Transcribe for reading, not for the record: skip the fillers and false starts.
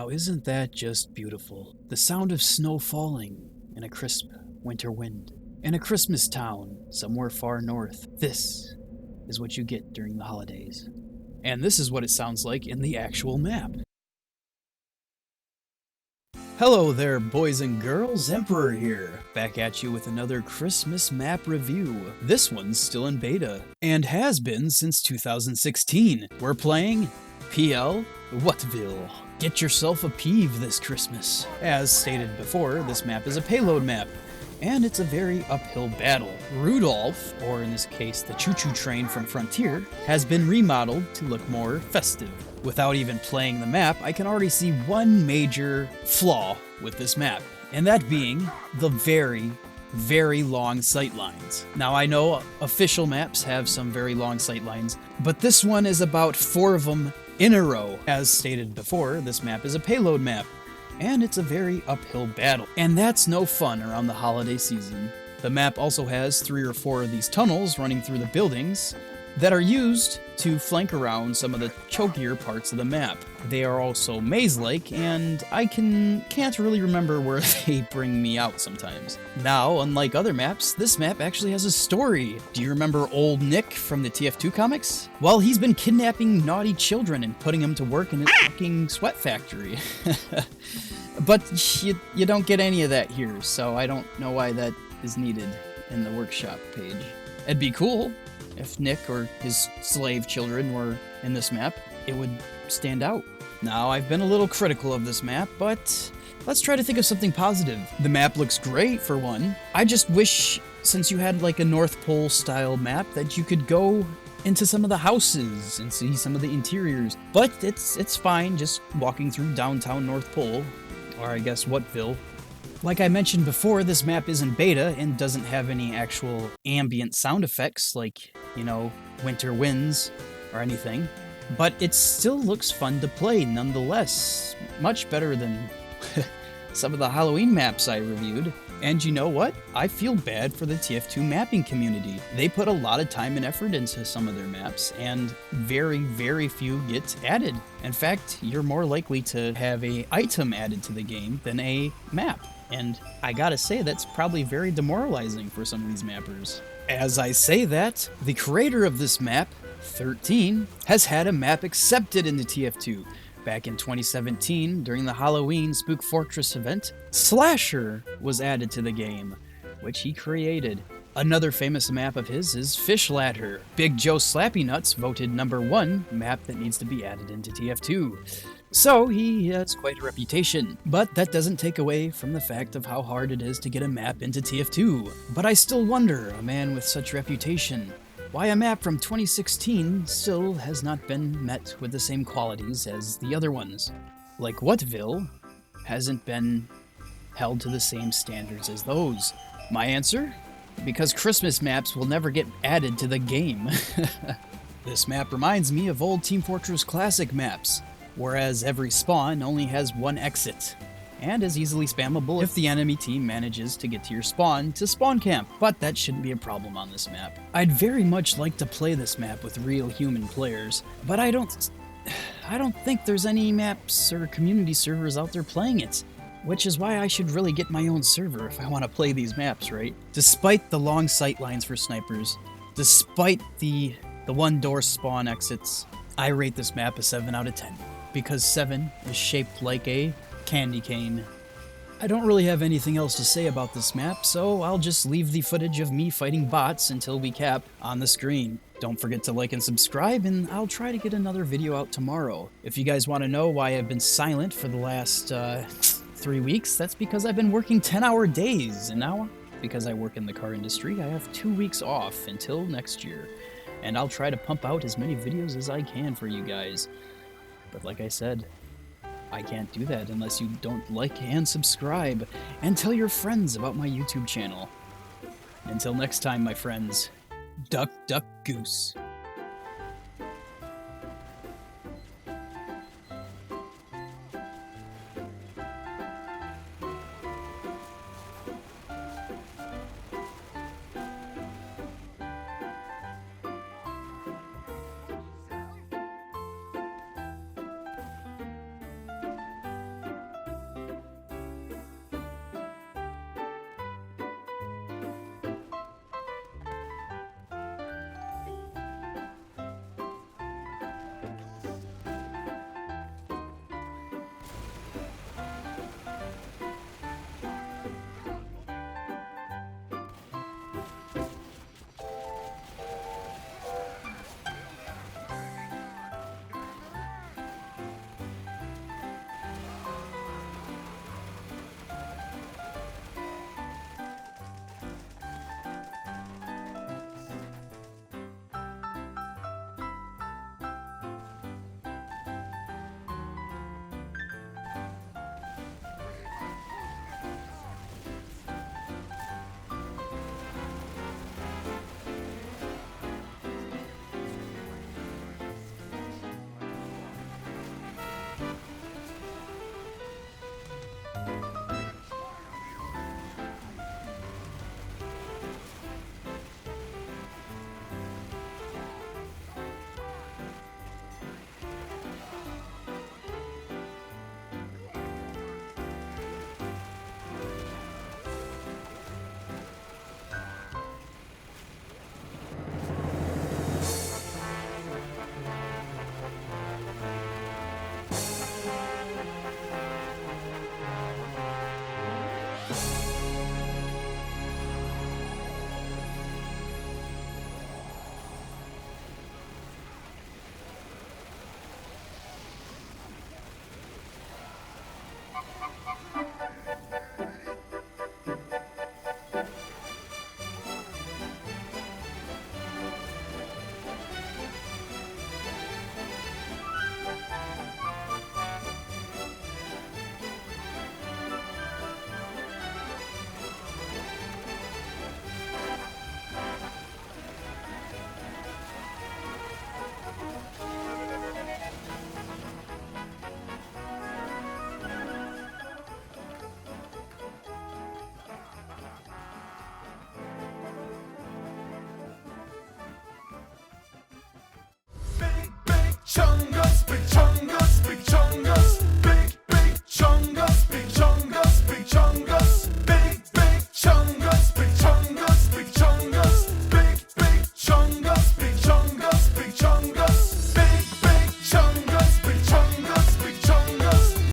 Now isn't that just beautiful? The sound of snow falling in a crisp winter wind. In a Christmas town somewhere far north. This is what you get during the holidays. And this is what it sounds like in the actual map. Hello there, boys and girls, Emperor here, back at you with another Christmas map review. This one's still in beta, and has been since 2016. We're playing PL Whatville. Get yourself a peeve this Christmas. As stated before, this map is a payload map, and it's a very uphill battle. Rudolph, or in this case the choo-choo train from Frontier, has been remodeled to look more festive. Without even playing the map, I can already see one major flaw with this map, and that being the very, very long sightlines. Now I know official maps have some very long sightlines, but this one is about 4 of them in a row. As stated before, this map is a payload map, and it's a very uphill battle. And that's no fun around the holiday season. The map also has 3 or 4 of these tunnels running through the buildings that are used to flank around some of the chokier parts of the map. They are also maze-like, and I can't really remember where they bring me out sometimes. Now, unlike other maps, this map actually has a story. Do you remember old Nick from the TF2 comics? Well, he's been kidnapping naughty children and putting them to work in his fucking sweat factory. But you don't get any of that here, so I don't know why that is needed in the workshop page. It'd be cool if Nick or his slave children were in this map. It would stand out. Now, I've been a little critical of this map, but let's try to think of something positive. The map looks great, for one. I just wish, since you had like a North Pole style map, that you could go into some of the houses and see some of the interiors. But it's fine just walking through downtown North Pole, or I guess Whatville. Like I mentioned before, this map isn't beta and doesn't have any actual ambient sound effects like, you know, winter winds or anything. But it still looks fun to play nonetheless. Much better than some of the Halloween maps I reviewed. And you know what? I feel bad for the TF2 mapping community. They put a lot of time and effort into some of their maps, and very, very few get added. In fact, you're more likely to have an item added to the game than a map. And I gotta say, that's probably very demoralizing for some of these mappers. As I say that, the creator of this map, 13, has had a map accepted into TF2. Back in 2017, during the Halloween Spook Fortress event, Slasher was added to the game, which he created. Another famous map of his is Fish Ladder. Big Joe Slappy Nuts voted #1 map that needs to be added into TF2. So he has quite a reputation, but that doesn't take away from the fact of how hard it is to get a map into TF2. But I still wonder, a man with such reputation, why a map from 2016 still has not been met with the same qualities as the other ones. Like Whatville hasn't been held to the same standards as those. My answer? Because Christmas maps will never get added to the game. This map reminds me of old Team Fortress Classic maps, whereas every spawn only has 1 exit, and is easily spammable if the enemy team manages to get to your spawn to spawn camp, but that shouldn't be a problem on this map. I'd very much like to play this map with real human players, but I don't think there's any maps or community servers out there playing it. Which is why I should really get my own server if I want to play these maps, right? Despite the long sight lines for snipers, despite the 1-door spawn exits, I rate this map a 7 out of 10. Because 7 is shaped like a candy cane. I don't really have anything else to say about this map, so I'll just leave the footage of me fighting bots until we cap on the screen. Don't forget to like and subscribe, and I'll try to get another video out tomorrow. If you guys want to know why I've been silent for the last 3 weeks, that's because I've been working 10-hour days, and now, because I work in the car industry, I have 2 weeks off until next year. And I'll try to pump out as many videos as I can for you guys. But like I said, I can't do that unless you don't like and subscribe, and tell your friends about my YouTube channel. Until next time, my friends, duck, duck, goose.